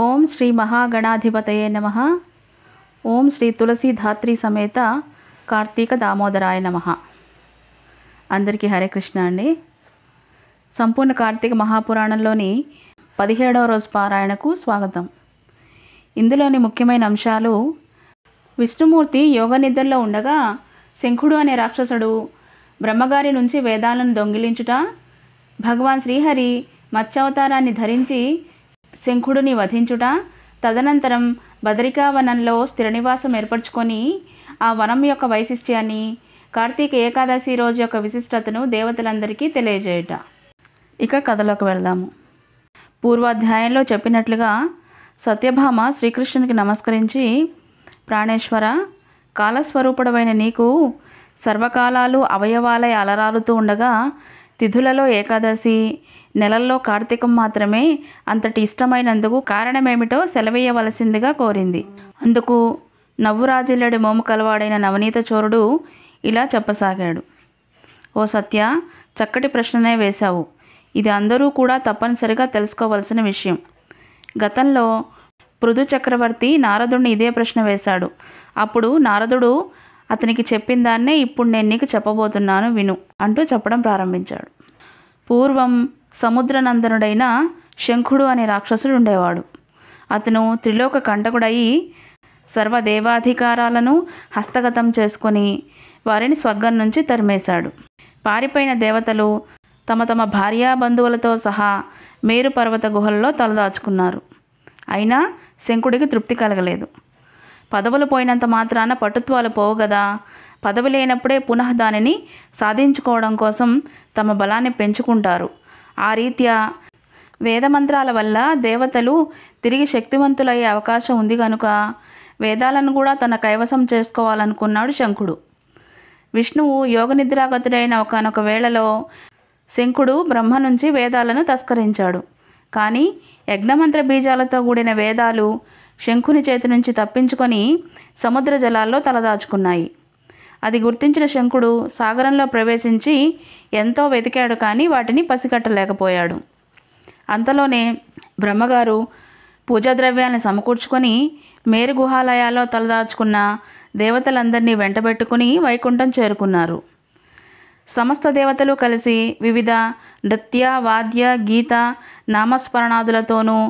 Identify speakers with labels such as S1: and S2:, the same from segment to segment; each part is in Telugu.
S1: ఓం శ్రీ మహాగణాధిపతయే నమః. ఓం శ్రీ తులసి ధాత్రి సమేత కార్తీక దామోదరాయ నమః. అందరికీ హరే కృష్ణ అండి. సంపూర్ణ కార్తీక మహాపురాణంలోని 17వ రోజు పారాయణకు స్వాగతం. ఇందులోని ముఖ్యమైన అంశాలు: విష్ణుమూర్తి యోగ నిద్రలో ఉండగా శంఖుడు అనే రాక్షసుడు బ్రహ్మగారి నుంచి వేదాలను దొంగిలించుట, భగవాన్ శ్రీహరి మత్స్యావతారాన్ని ధరించి శంఖుడిని వధించుట, తదనంతరం బదరికావనంలో స్థిర నివాసం ఏర్పరచుకొని ఆ వనం యొక్క వైశిష్ట్యాన్ని, కార్తీక ఏకాదశి రోజు యొక్క విశిష్టతను దేవతలందరికీ తెలియజేయుట. ఇక కథలోకి వెళ్దాము. పూర్వాధ్యాయంలో చెప్పినట్లుగా సత్యభామ శ్రీకృష్ణునికి నమస్కరించి, ప్రాణేశ్వర, కాలస్వరూపుడవైన నీకు సర్వకాలాలు అవయవాలై అలరాలుతూ ఉండగా తిథులలో ఏకాదశి, నెలల్లో కార్తీకం మాత్రమే అంతటి ఇష్టమైనందుకు కారణమేమిటో సెలవేయవలసిందిగా కోరింది. అందుకు నవ్వురాజిల్లడి మోము కలవాడైన నవనీత చోరుడు ఇలా చెప్పసాగాడు. ఓ సత్య, చక్కటి ప్రశ్ననే వేశావు. ఇది అందరూ కూడా తప్పనిసరిగా తెలుసుకోవలసిన విషయం. గతంలో పృథు చక్రవర్తి నారదుడిని ఇదే ప్రశ్న వేశాడు. అప్పుడు నారదుడు అతనికి చెప్పిన దాన్నే ఇప్పుడు నేను నీకు చెప్పబోతున్నాను, విను అంటూ చెప్పడం ప్రారంభించాడు. పూర్వం సముద్రనందనుడైన శంఖుడు అనే రాక్షసుడు ఉండేవాడు. అతను త్రిలోక కంటకుడయి సర్వదేవాధికారాలను హస్తగతం చేసుకొని వారిని స్వర్గం నుంచి తరిమేశాడు. పారిపోయిన దేవతలు తమ తమ భార్యాబంధువులతో సహా మేరు పర్వత గుహల్లో తలదాచుకున్నారు. అయినా శంఖుడికి తృప్తి కలగలేదు. పదవులు పోయినంత మాత్రాన పటుత్వాలు పోవు కదా. పదవి లేనప్పుడే పునః దానిని సాధించుకోవడం కోసం తమ బలాన్ని పెంచుకుంటారు. ఆ రీత్యా వేదమంత్రాల వల్ల దేవతలు తిరిగి శక్తివంతులయ్యే అవకాశం ఉంది కనుక వేదాలను కూడా తన కైవసం చేసుకోవాలనుకున్నాడు శంఖుడు. విష్ణువు యోగనిద్రాగతుడైన ఒకానొక వేళలో శంఖుడు బ్రహ్మ నుంచి వేదాలను తస్కరించాడు. కానీ యజ్ఞమంత్ర బీజాలతో కూడిన వేదాలు శంఖుని చేతి నుంచి తప్పించుకొని సముద్ర జలాల్లో తలదాచుకున్నాయి. అది గుర్తించిన శంఖుడు సాగరంలో ప్రవేశించి ఎంతో వెతికాడు, కానీ వాటిని పసిగట్టలేకపోయాడు. అంతలోనే బ్రహ్మగారు పూజా ద్రవ్యాన్ని సమకూర్చుకొని మేరు గుహాలయాల్లో తలదాచుకున్న దేవతలందరినీ వెంటబెట్టుకుని వైకుంఠం చేరుకున్నారు. సమస్త దేవతలు కలిసి వివిధ నృత్య, వాద్య, గీత, నామస్మరణాదులతోనూ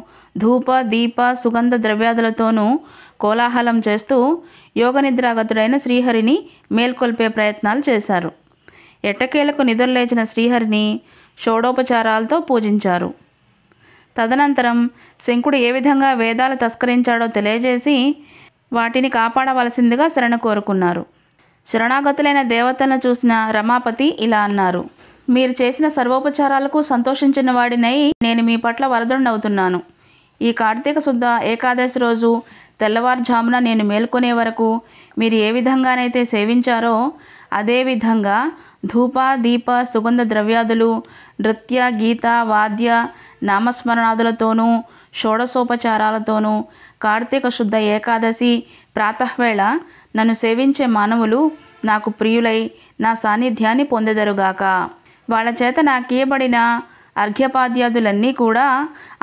S1: ధూప, దీప, సుగంధ ద్రవ్యాదులతోనూ కోలాహలం చేస్తూ యోగనిద్రాగతుడైన శ్రీహరిని మేల్కొల్పే ప్రయత్నాలు చేశారు. ఎట్టకేలకు నిద్రలేచిన శ్రీహరిని షోడోపచారాలతో పూజించారు. తదనంతరం శంఖుడు ఏ విధంగా వేదాలు తస్కరించాడో తెలియజేసి వాటిని కాపాడవలసిందిగా శరణ కోరుకున్నారు. శరణాగతులైన దేవతలను చూసిన రమాపతి ఇలా అన్నారు: మీరు చేసిన సర్వోపచారాలకు సంతోషించిన వాడినై నేను మీ పట్ల వరదుండవుతున్నాను. ఈ కార్తీక శుద్ధ ఏకాదశి రోజు తెల్లవారుజామున నేను మేల్కొనే వరకు మీరు ఏ విధంగానైతే సేవించారో అదేవిధంగా ధూప, దీప, సుగంధ ద్రవ్యాదులు, నృత్య, గీత, వాద్య, నామస్మరణాదులతోనూ షోడశోపచారాలతోనూ కార్తీక శుద్ధ ఏకాదశి ప్రాతఃవేళ నన్ను సేవించే మానవులు నాకు ప్రియులై నా సాన్నిధ్యాన్ని పొందెదరుగాక. వాళ్ళ చేత నాకియబడిన అర్ఘ్యపాద్యాదులన్నీ కూడా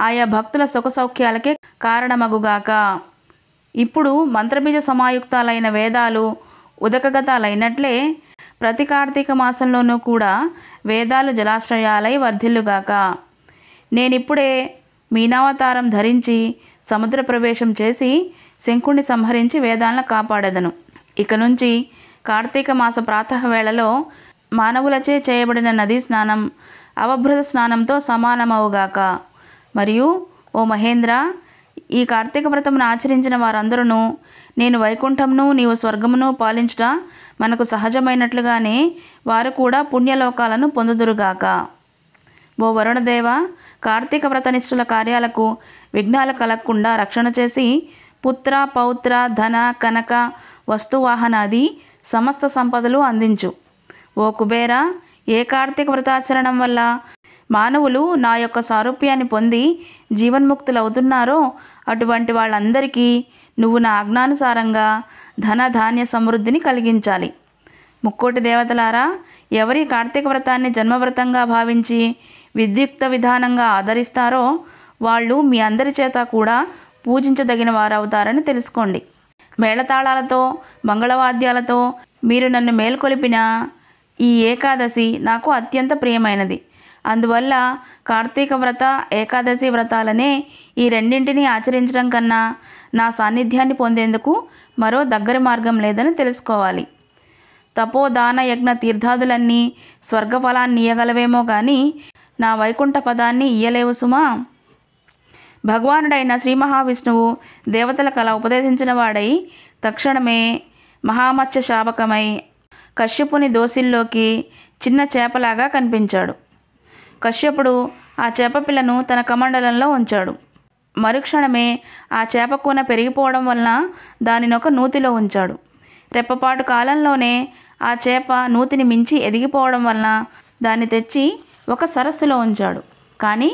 S1: ఆయా భక్తుల సుఖ సౌఖ్యాలకే కారణమగుగాక. ఇప్పుడు మంత్రబీజ సమాయుక్తాలైన వేదాలు ఉదకగతాలైనట్లే ప్రతి కార్తీక మాసంలోనూ కూడా వేదాలు జలాశ్రయాలై వర్ధిల్లుగాక. నేనిప్పుడే మీనావతారం ధరించి సముద్ర ప్రవేశం చేసి శంఖుణ్ణి సంహరించి వేదాలను కాపాడెదను. ఇక నుంచి కార్తీక మాస ప్రాతఃవేళలో మానవులచే చేయబడిన నదీ స్నానం అవభృత స్నానంతో సమానమవుగాక. మరియు ఓ మహేంద్ర, ఈ కార్తీక వ్రతమును ఆచరించిన వారందరూ నేను వైకుంఠమును నీవు స్వర్గమును పాలించుట మనకు సహజమైనట్లుగానే వారు కూడా పుణ్యలోకాలను పొందుదురుగాక. ఓ వరుణదేవ, కార్తీక వ్రతనిష్ఠుల కార్యాలకు విఘ్నాలు కలగకుండా రక్షణ చేసి పుత్ర, పౌత్ర, ధన, కనక, వస్తువాహనాది సమస్త సంపదలు అందించు. ఓ కుబేర, ఏ కార్తీక వ్రతాచరణం వల్ల మానవులు నా యొక్క సారూప్యాన్ని పొంది జీవన్ముక్తులవుతున్నారో అటువంటి వాళ్ళందరికీ నువ్వు నా ఆజ్ఞానుసారంగా ధన ధాన్య సమృద్ధిని కలిగించాలి. ముక్కోటి దేవతలారా, ఎవరి కార్తీక వ్రతాన్ని జన్మవ్రతంగా భావించి విద్యుక్త విధానంగా ఆదరిస్తారో వాళ్ళు మీ అందరి చేత కూడా పూజించదగిన వారవుతారని తెలుసుకోండి. మేళతాళాలతో మంగళవాద్యాలతో మీరు నన్ను మేల్కొలిపిన ఈ ఏకాదశి నాకు అత్యంత ప్రియమైనది. అందువల్ల కార్తీక వ్రత, ఏకాదశి వ్రతాలనే ఈ రెండింటినీ ఆచరించడం కన్నా నా సాన్నిధ్యాన్ని పొందేందుకు మరో దగ్గర మార్గం లేదని తెలుసుకోవాలి. తపో, దాన, యజ్ఞ, తీర్థాదులన్నీ స్వర్గఫలాన్ని ఇయ్యగలవేమో కానీ నా వైకుంఠ పదాన్ని ఇయ్యలేవు సుమా. భగవానుడైన శ్రీ మహావిష్ణువు దేవతలకు అలా ఉపదేశించిన వాడై తక్షణమే మహామత్స్య శాపకమై కశ్యపుని దోసిల్లోకి చిన్న చేపలాగా కనిపించాడు. కశ్యపుడు ఆ చేపపిల్లను తన కమండలంలో ఉంచాడు. మరుక్షణమే ఆ చేప కూన పెరిగిపోవడం వలన దానినొక నూతిలో ఉంచాడు. రెప్పపాటు కాలంలోనే ఆ చేప నూతిని మించి ఎదిగిపోవడం వలన దాన్ని తెచ్చి ఒక సరస్సులో ఉంచాడు. కానీ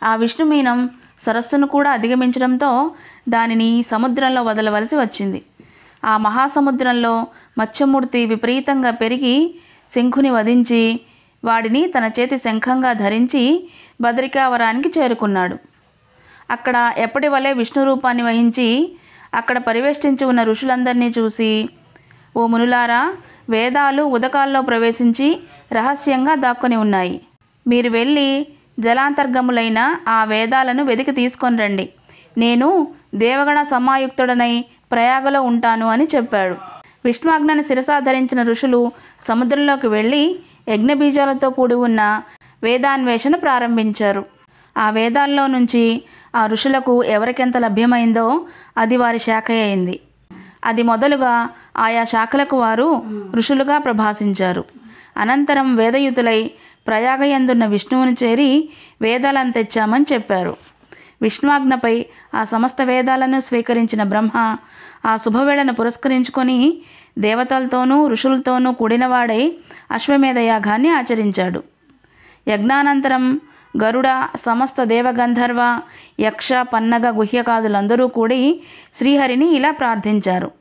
S1: ఆ విష్ణుమీనం సరస్సును కూడా అధిగమించడంతో దానిని సముద్రంలో వదలవలసి వచ్చింది. ఆ మహాసముద్రంలో మత్స్యమూర్తి విపరీతంగా పెరిగి శంఖుని వధించి వాడిని తన చేతి శంఖంగా ధరించి బదరికావరానికి చేరుకున్నాడు. అక్కడ ఎప్పటి వలె విష్ణు రూపాన్ని వహించి అక్కడ పరివేష్టించి ఉన్న ఋషులందరినీ చూసి, ఓ మునులారా, వేదాలు ఉదకాల్లో ప్రవేశించి రహస్యంగా దాక్కుని ఉన్నాయి. మీరు వెళ్ళి జలాంతర్గములైన ఆ వేదాలను వెతికి తీసుకొని రండి. నేను దేవగణ సమాయుక్తుడనై ప్రయాగలో ఉంటాను అని చెప్పాడు. విష్ణుఆజ్ఞను శిరసాధరించిన ఋషులు సముద్రంలోకి వెళ్ళి యజ్ఞబీజాలతో కూడి ఉన్న వేదాన్వేషణ ప్రారంభించారు. ఆ వేదాల్లో నుంచి ఆ ఋషులకు ఎవరికెంత లభ్యమైందో అది వారి శాఖ అయింది. అది మొదలుగా ఆయా శాఖలకు వారు ఋషులుగా ప్రభాసించారు. అనంతరం వేదయుతులై ప్రయాగయందున్న విష్ణువుని చేరి వేదాలను తెచ్చామని చెప్పారు. విష్ణుఆజ్ఞపై ఆ సమస్త వేదాలను స్వీకరించిన బ్రహ్మ ఆ శుభవేళను పురస్కరించుకొని దేవతలతోనూ ఋషులతోనూ కూడినవాడై అశ్వమేధ యాగాన్ని ఆచరించాడు. యజ్ఞానంతరం గరుడ, సమస్త దేవగంధర్వ, యక్ష, పన్నగ, గుహ్యకాదులందరూ కూడి శ్రీహరిని ఇలా ప్రార్థించారు.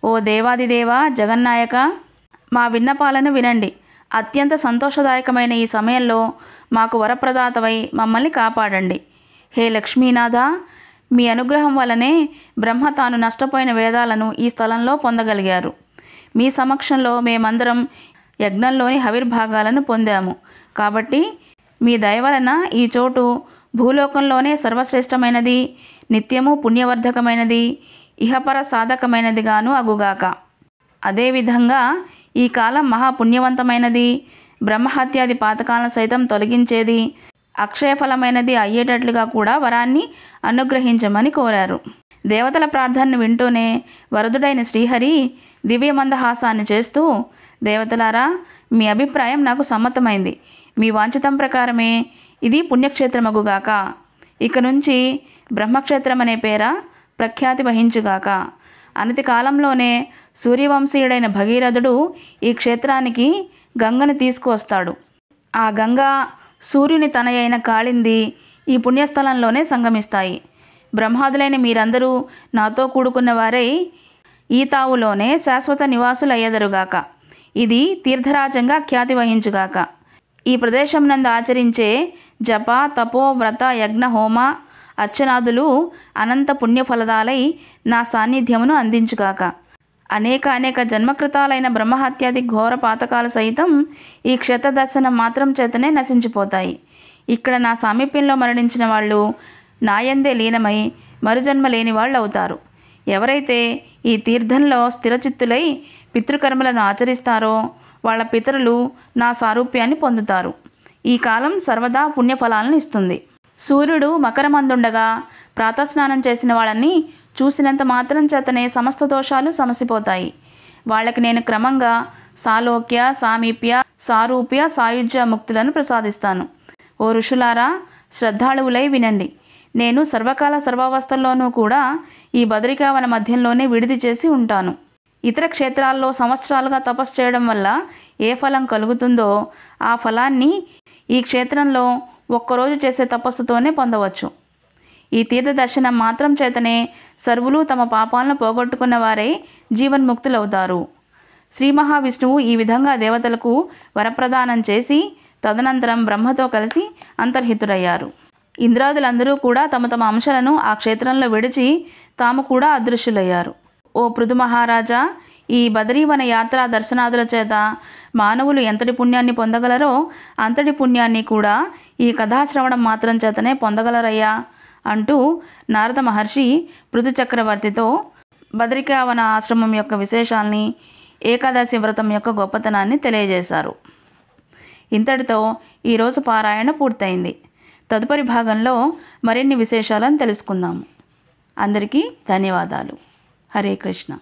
S1: ఓ దేవాదిదేవ, జగన్నాయక, మా విన్నపాలను వినండి. అత్యంత సంతోషదాయకమైన ఈ సమయంలో మాకు వరప్రదాతవై మమ్మల్ని కాపాడండి. హే లక్ష్మీనాథ, మీ అనుగ్రహం వల్లనే బ్రహ్మ తాను నష్టపోయిన వేదాలను ఈ స్థలంలో పొందగలిగారు. మీ సమక్షంలో మేమందరం యజ్ఞంలోని హవిర్భాగాలను పొందాము. కాబట్టి మీ దయ వలన ఈ చోటు భూలోకంలోనే సర్వశ్రేష్టమైనది, నిత్యము పుణ్యవర్ధకమైనది, ఇహపర సాధకమైనదిగాను అగుగాక. అదేవిధంగా ఈ కాలం మహాపుణ్యవంతమైనది, బ్రహ్మహత్యాది పాతకాలను సైతం తొలగించేది, అక్షయఫలమైనది అయ్యేటట్లుగా కూడా వరాన్ని అనుగ్రహించమని కోరారు. దేవతల ప్రార్థనను వింటూనే వరదుడైన శ్రీహరి దివ్యమందహాసాన్ని చేస్తూ, దేవతలారా, మీ అభిప్రాయం నాకు సమ్మతమైంది. మీ వాంఛితం ప్రకారమే ఇది పుణ్యక్షేత్రమగుగాక. ఇక నుంచి బ్రహ్మక్షేత్రం అనే పేర ప్రఖ్యాతి వహించుగాక. అనతి కాలంలోనే సూర్యవంశీయుడైన భగీరథుడు ఈ క్షేత్రానికి గంగను తీసుకువస్తాడు. ఆ గంగ, సూర్యుని తనయైన కాళింది ఈ పుణ్యస్థలంలోనే సంగమిస్తాయి. బ్రహ్మాదులైన మీరందరూ నాతో కూడుకున్న వారై ఈ తావులోనే శాశ్వత నివాసులయ్యెదరుగాక. ఇది తీర్థరాజంగా ఖ్యాతి వహించుగాక. ఈ ప్రదేశం నందు ఆచరించే జప, తపో, వ్రత, యజ్ఞ, హోమ, అర్చనాదులు అనంత పుణ్యఫలదాలై నా సాన్నిధ్యమును అందించుగాక. అనేక జన్మకృతాలైన బ్రహ్మహత్యాది ఘోర పాతకాలు సైతం ఈ క్షేత్ర దర్శనం మాత్రం చేతనే నశించిపోతాయి. ఇక్కడ నా సామీప్యంలో మరణించిన వాళ్ళు నాయందే లీనమై మరుజన్మ లేని వాళ్ళు అవుతారు. ఎవరైతే ఈ తీర్థంలో స్థిరచిత్తులై పితృకర్మలను ఆచరిస్తారో వాళ్ళ పితరులు నా సారూప్యాన్ని పొందుతారు. ఈ కాలం సర్వదా పుణ్యఫలాలను ఇస్తుంది. సూర్యుడు మకరమందుండగా ప్రాతస్నానం చేసిన వాళ్ళని చూసినంత మాత్రం చేతనే సమస్త దోషాలు సమసిపోతాయి. వాళ్ళకి నేను క్రమంగా సాలోక్య, సామీప్య, సారూప్య, సాయుజ్య ముక్తులను ప్రసాదిస్తాను. ఓ ఋషులారా, శ్రద్ధాళువులై వినండి. నేను సర్వకాల సర్వావస్థల్లోనూ కూడా ఈ బదరికావన మధ్యంలోనే విడిది చేసి ఉంటాను. ఇతర క్షేత్రాల్లో సంవత్సరాలుగా తపస్సు చేయడం వల్ల ఏ ఫలం కలుగుతుందో ఆ ఫలాన్ని ఈ క్షేత్రంలో ఒక్కరోజు చేసే తపస్సుతోనే పొందవచ్చు. ఈ తీర్థ దర్శనం మాత్రం చేతనే సర్వులు తమ పాపాలను పోగొట్టుకున్న వారై జీవన్ముక్తులవుతారు. శ్రీ మహావిష్ణువు ఈ విధంగా దేవతలకు వరప్రదానం చేసి తదనంతరం బ్రహ్మతో కలిసి అంతర్హితుడయ్యారు. ఇంద్రాదులందరూ కూడా తమ తమ అంశాలను ఆ క్షేత్రంలో విడిచి తాము కూడా అదృశ్యులయ్యారు. ఓ పృథు మహారాజా, ఈ బదరీవన యాత్రా దర్శనాదుల చేత మానవులు ఎంతటి పుణ్యాన్ని పొందగలరో అంతటి పుణ్యాన్ని కూడా ఈ కథాశ్రవణం మాత్రం చేతనే పొందగలరయ్యా అంటూ నారద మహర్షి పృథు చక్రవర్తితో బదరికావన ఆశ్రమం యొక్క విశేషాల్ని, ఏకాదశి వ్రతం యొక్క గొప్పతనాన్ని తెలియజేశారు. ఇంతటితో ఈరోజు పారాయణ పూర్తయింది. తదుపరి భాగంలో మరిన్ని విశేషాలను తెలుసుకుందాము. అందరికీ ధన్యవాదాలు. హరే కృష్ణ.